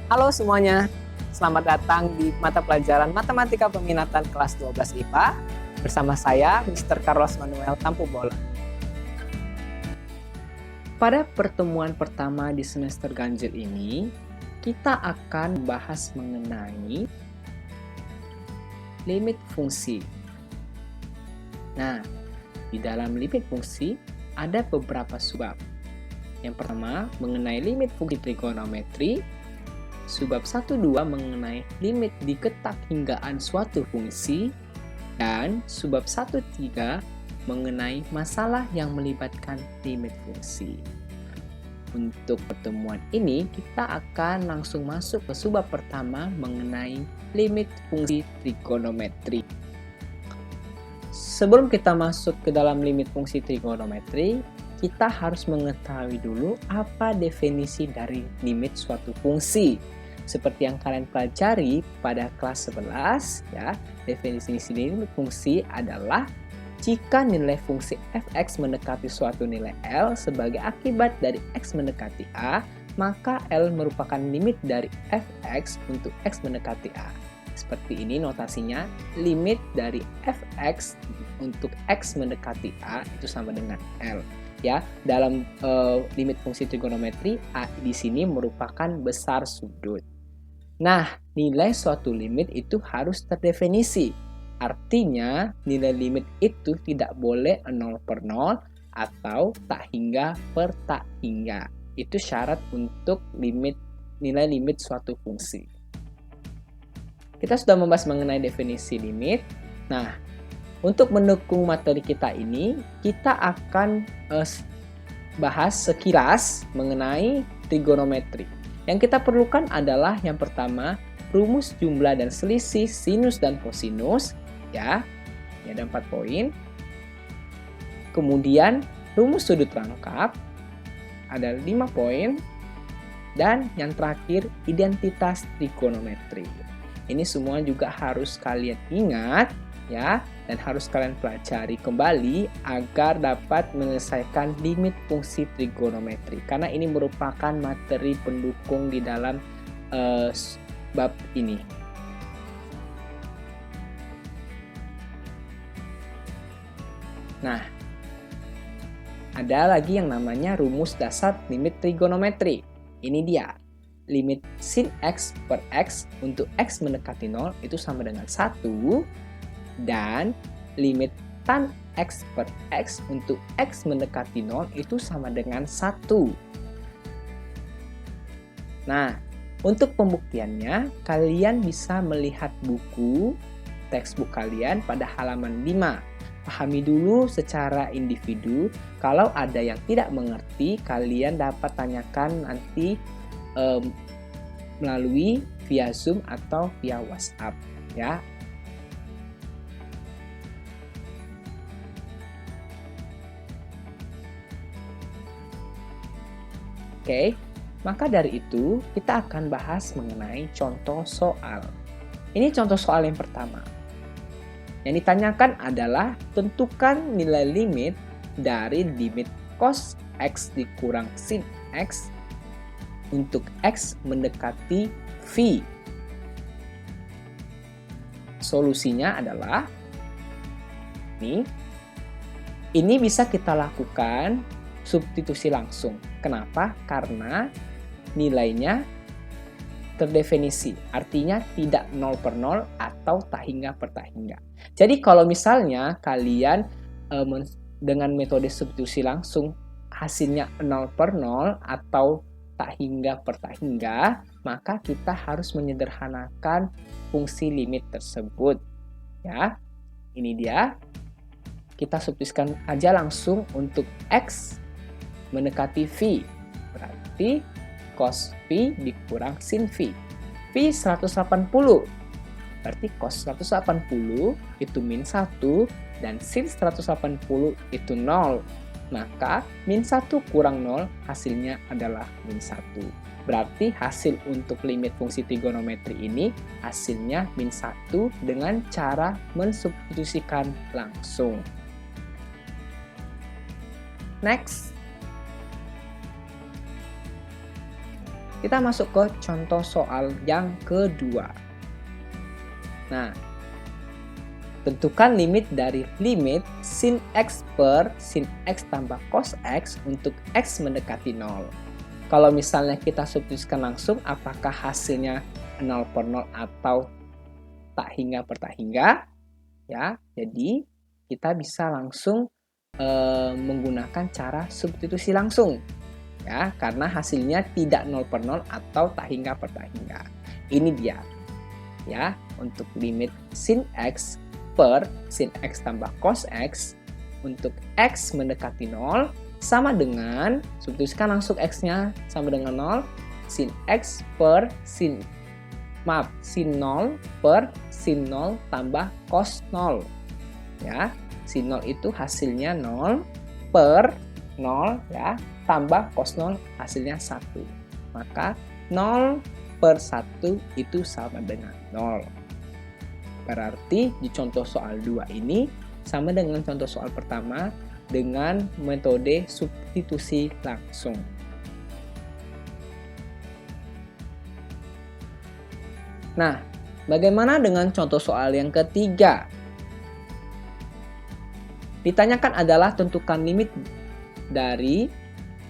Halo semuanya, selamat datang di mata pelajaran Matematika Peminatan kelas 12 IPA bersama saya, Mr. Carlos Manuel Tampubola. Pada pertemuan pertama di semester ganjil ini, kita akan membahas mengenai limit fungsi. Nah, di dalam limit fungsi ada beberapa subbab. Yang pertama, mengenai limit fungsi trigonometri. Subbab 1-2 mengenai limit diketak-hinggaan suatu fungsi. Dan subbab 1-3 mengenai masalah yang melibatkan limit fungsi. Untuk pertemuan ini, kita akan langsung masuk ke subbab pertama mengenai limit fungsi trigonometri. Sebelum kita masuk ke dalam limit fungsi trigonometri, kita harus mengetahui dulu apa definisi dari limit suatu fungsi. Seperti yang kalian pelajari pada kelas 11, ya, definisi limit fungsi adalah jika nilai fungsi f(x) mendekati suatu nilai L sebagai akibat dari x mendekati A, maka L merupakan limit dari f(x) untuk x mendekati A. Seperti ini notasinya, limit dari f(x) untuk x mendekati A itu sama dengan L. Ya, dalam limit fungsi trigonometri, A di sini merupakan besar sudut. Nah, nilai suatu limit itu harus terdefinisi. Artinya, nilai limit itu tidak boleh 0/0 atau tak hingga per tak hingga. Itu syarat untuk nilai limit suatu fungsi. Kita sudah membahas mengenai definisi limit. Nah, untuk mendukung materi kita ini, kita akan bahas sekilas mengenai trigonometri. Yang kita perlukan adalah yang pertama, rumus jumlah dan selisih sinus dan kosinus. Ya, ini ada 4 poin. Kemudian rumus sudut rangkap ada 5 poin. Dan yang terakhir identitas trigonometri. Ini semua juga harus kalian ingat ya, dan harus kalian pelajari kembali agar dapat menyelesaikan limit fungsi trigonometri. Karena ini merupakan materi pendukung di dalam bab ini. Nah, ada lagi yang namanya rumus dasar limit trigonometri. Ini dia. Limit sin x per x untuk x mendekati 0 itu sama dengan 1. Dan limit tan x per x untuk x mendekati 0 itu sama dengan 1. Nah, untuk pembuktiannya, kalian bisa melihat buku, textbook kalian pada halaman 5. Pahami dulu secara individu. Kalau ada yang tidak mengerti, kalian dapat tanyakan nanti melalui via Zoom atau via WhatsApp, ya. Oke, maka dari itu kita akan bahas mengenai contoh soal. Ini contoh soal yang pertama. Yang ditanyakan adalah tentukan nilai limit dari limit cos x dikurang sin x untuk x mendekati V. Solusinya adalah ini bisa kita lakukan substitusi langsung. Kenapa? Karena nilainya terdefinisi, artinya tidak 0/0 atau tak hingga per tak hingga. Jadi kalau misalnya kalian dengan metode substitusi langsung hasilnya 0/0 atau tak hingga per tak hingga, maka kita harus menyederhanakan fungsi limit tersebut. Ya, ini dia. Kita substitusikan aja langsung untuk x mendekati V. Berarti cos V dikurang sin V. V 180. Berarti cos 180 itu min 1 dan sin 180 itu 0. Maka min 1 kurang 0 hasilnya adalah min 1. Berarti hasil untuk limit fungsi trigonometri ini hasilnya min 1 dengan cara mensubstitusikan langsung. Next. Kita masuk ke contoh soal yang kedua. Nah, tentukan limit dari limit sin x per sin x tambah cos x untuk x mendekati 0. Kalau misalnya kita substitusikan langsung, apakah hasilnya 0 per 0 atau tak hingga per tak hingga? Ya, jadi kita bisa langsung menggunakan cara substitusi langsung. Ya, karena hasilnya tidak 0 per 0 atau tak hingga per tak hingga. Ini dia. Ya, untuk limit sin x per sin x tambah cos x untuk x mendekati 0 sama dengan, substitusikan langsung x-nya sama dengan 0, sin x per sin 0 per sin 0 tambah cos 0. Ya, sin 0 itu hasilnya 0 per 0 ya, tambah cos 0 hasilnya 1. Maka 0 per 1 itu sama dengan 0. Berarti di contoh soal 2 ini sama dengan contoh soal pertama dengan metode substitusi langsung. Nah, bagaimana dengan contoh soal yang ketiga? Ditanyakan adalah tentukan limit dari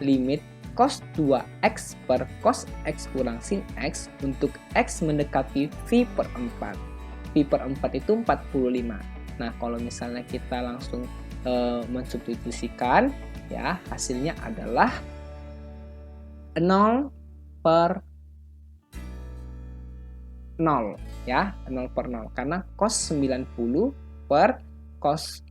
limit cos 2x per cos x kurang sin x untuk x mendekati v per 4. V per 4 itu 45. Nah, kalau misalnya kita langsung mensubstitusikan, ya hasilnya adalah 0 per 0 ya, 0 per 0 karena cos 90 per cos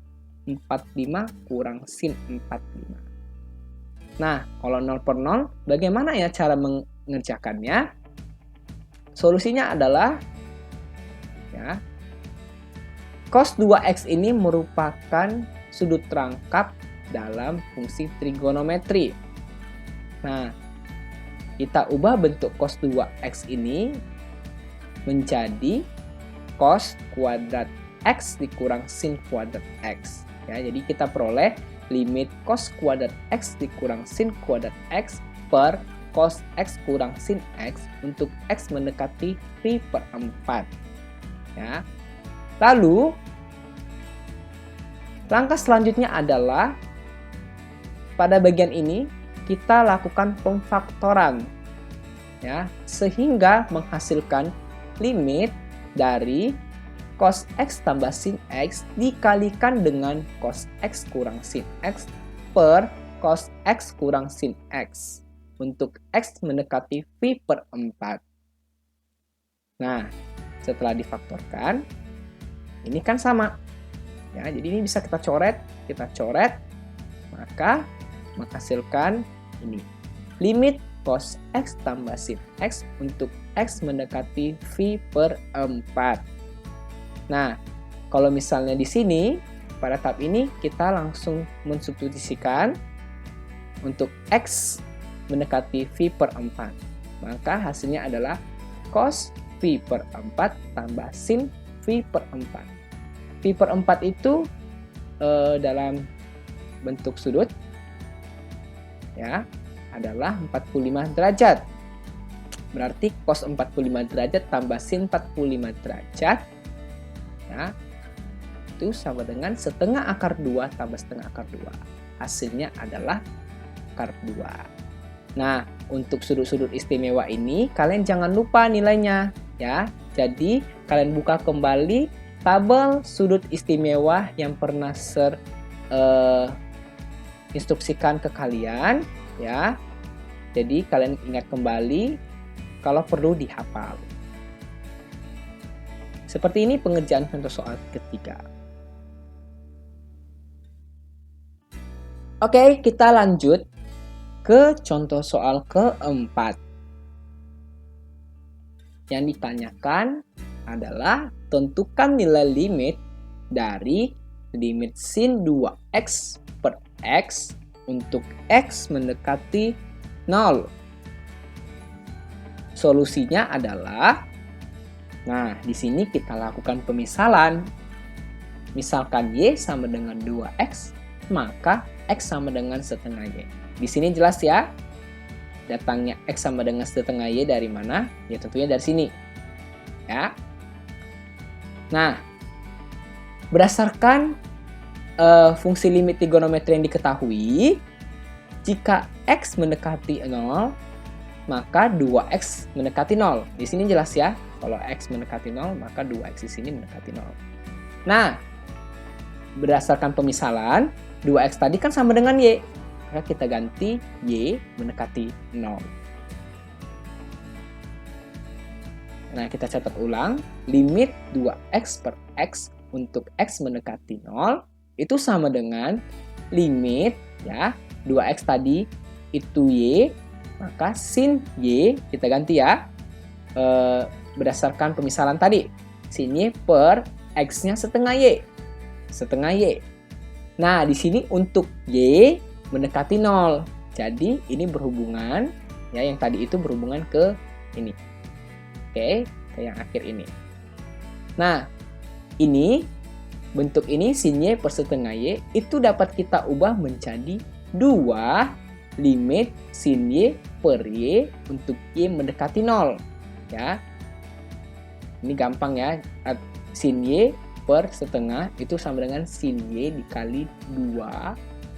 45 kurang sin 45. Nah, kalau 0 per 0 bagaimana ya cara mengerjakannya? Solusinya adalah ya, cos 2x ini merupakan sudut rangkap dalam fungsi trigonometri. Nah, kita ubah bentuk cos 2x ini menjadi cos kuadrat x dikurang sin kuadrat x. Ya, jadi kita peroleh limit cos kuadrat x dikurang sin kuadrat x per cos x kurang sin x untuk x mendekati v per 4. Ya. Lalu langkah selanjutnya adalah pada bagian ini kita lakukan pemfaktoran ya, sehingga menghasilkan limit dari cos x tambah sin x dikalikan dengan cos x kurang sin x per cos x kurang sin x untuk x mendekati v per 4. Nah, setelah difaktorkan, ini kan sama. Ya, jadi ini bisa kita coret, maka menghasilkan ini. Limit cos x tambah sin x untuk x mendekati v per 4. Nah, kalau misalnya di sini, pada tahap ini kita langsung mensubstitusikan untuk x mendekati v per 4. Maka hasilnya adalah cos v per 4 tambah sin v per 4. V per 4 itu dalam bentuk sudut ya adalah 45 derajat. Berarti cos 45 derajat tambah sin 45 derajat ya itu sama dengan setengah akar 2 tambah setengah akar 2. Hasilnya adalah akar 2. Nah, untuk sudut-sudut istimewa ini kalian jangan lupa nilainya ya. Jadi kalian buka kembali tabel sudut istimewa yang pernah instruksikan ke kalian ya. Jadi kalian ingat kembali, kalau perlu dihafal. Seperti ini pengerjaan contoh soal ketiga. Oke, kita lanjut ke contoh soal keempat. Yang ditanyakan adalah tentukan nilai limit dari limit sin 2x per x untuk x mendekati 0. Solusinya adalah, nah di sini kita lakukan pemisalan. Misalkan y sama dengan 2x maka X sama dengan setengah Y. Di sini jelas ya, datangnya X sama dengan setengah Y dari mana? Ya tentunya dari sini. Ya. Nah, berdasarkan fungsi limit trigonometri yang diketahui, jika X mendekati 0, maka 2X mendekati 0. Di sini jelas ya, kalau X mendekati 0, maka 2X di sini mendekati 0. Nah, berdasarkan pemisalan, 2X tadi kan sama dengan Y. Maka kita ganti Y mendekati 0. Nah, kita catat ulang. Limit 2X per X untuk X mendekati 0 itu sama dengan limit ya 2X tadi itu Y, maka sin Y kita ganti ya berdasarkan pemisalan tadi, sin Y per X-nya setengah Y. Setengah Y. Nah, di sini untuk Y mendekati 0. Jadi, ini berhubungan, ya yang tadi itu berhubungan ke ini. Oke, ke yang akhir ini. Nah, ini, bentuk ini sin Y per setengah Y, itu dapat kita ubah menjadi 2 limit sin Y per Y untuk Y mendekati 0. Ya, ini gampang ya, sin Y per setengah itu sama dengan sin Y dikali 2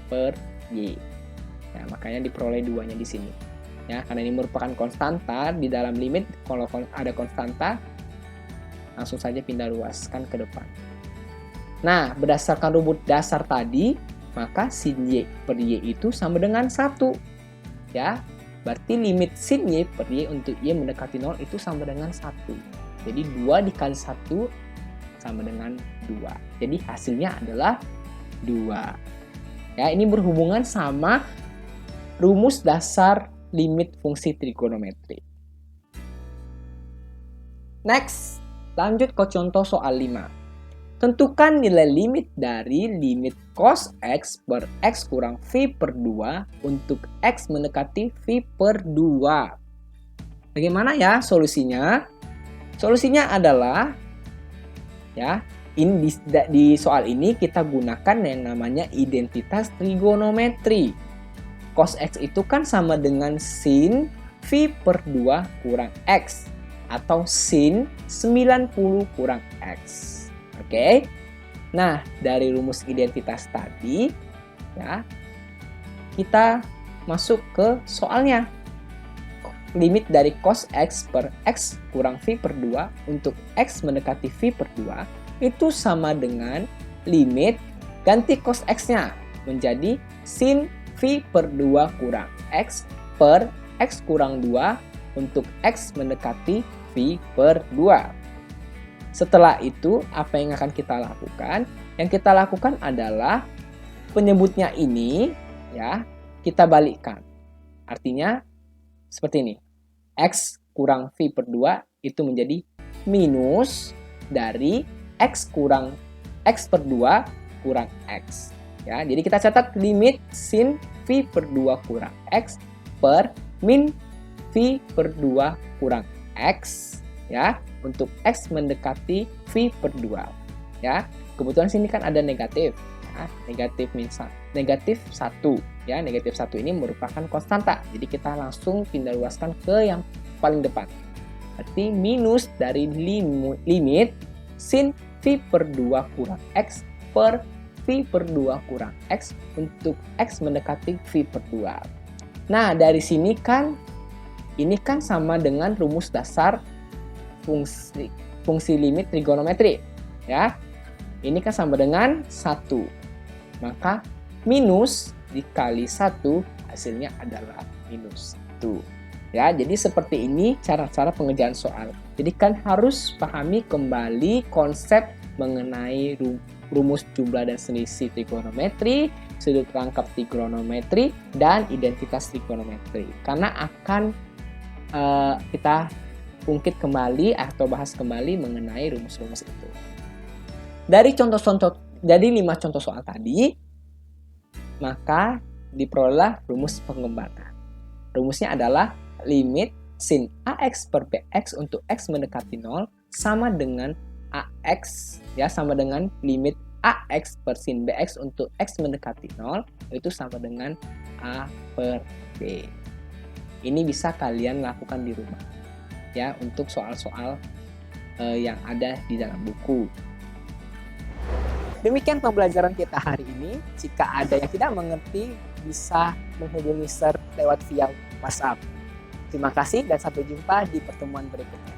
per Y. Nah, makanya diperoleh 2-nya di sini. Ya, karena ini merupakan konstanta di dalam limit, kalau ada konstanta langsung saja pindah luaskan ke depan. Nah, berdasarkan rumus dasar tadi, maka sin Y per Y itu sama dengan 1. Ya, berarti limit sin Y per Y untuk Y mendekati 0 itu sama dengan 1. Jadi 2 dikali 1 sama dengan 2. Jadi hasilnya adalah 2. Ya, ini berhubungan sama rumus dasar limit fungsi trigonometri. Next, lanjut ke contoh soal 5. Tentukan nilai limit dari limit cos X per X kurang V per 2 untuk X mendekati V per 2. Bagaimana ya solusinya? Solusinya adalah, ya, ini di soal ini kita gunakan yang namanya identitas trigonometri. Cos X itu kan sama dengan sin V per 2 kurang X atau sin 90 kurang X. Oke. Nah, dari rumus identitas tadi ya, kita masuk ke soalnya. Limit dari cos X per X kurang V per 2 untuk X mendekati V per 2 itu sama dengan limit ganti cos X-nya menjadi sin V per 2 kurang X per X kurang 2 untuk X mendekati V per 2. Setelah itu, apa yang akan kita lakukan? Yang kita lakukan adalah penyebutnya ini, ya, kita balikkan. Artinya, seperti ini. X kurang V per 2 itu menjadi minus dari X kurang X per 2 kurang X. Ya, jadi kita catat limit sin V per 2 kurang X per min V per 2 kurang X. Ya, untuk X mendekati V per 2. Ya, kebetulan sini kan ada negatif. Ya, negatif 1. Ya, negatif 1 ini merupakan konstanta. Jadi kita langsung pindah luaskan ke yang paling depan. Berarti minus dari limit sin V per 2 kurang X per V per 2 kurang X untuk X mendekati V per 2. Nah, dari sini kan ini kan sama dengan rumus dasar fungsi limit trigonometri, ya. Ini kan sama dengan 1. Maka minus dikali 1 hasilnya adalah minus 1. Ya, jadi seperti ini cara-cara pengerjaan soal. Jadi kan harus pahami kembali konsep mengenai rumus jumlah dan selisih trigonometri, sudut rangkap trigonometri, dan identitas trigonometri. Karena akan kita ungkit kembali atau bahas kembali mengenai rumus-rumus itu. Dari 5 contoh soal tadi, maka diperoleh rumus pengembangan. Rumusnya adalah limit sin AX per BX untuk X mendekati 0 sama dengan AX, ya, sama dengan limit AX per sin BX untuk X mendekati 0 itu sama dengan A per B. Ini bisa kalian lakukan di rumah ya untuk soal-soal yang ada di dalam buku. Demikian pembelajaran kita hari ini. Jika ada yang tidak mengerti, bisa menghubungi Sir lewat via WhatsApp. Terima kasih dan sampai jumpa di pertemuan berikutnya.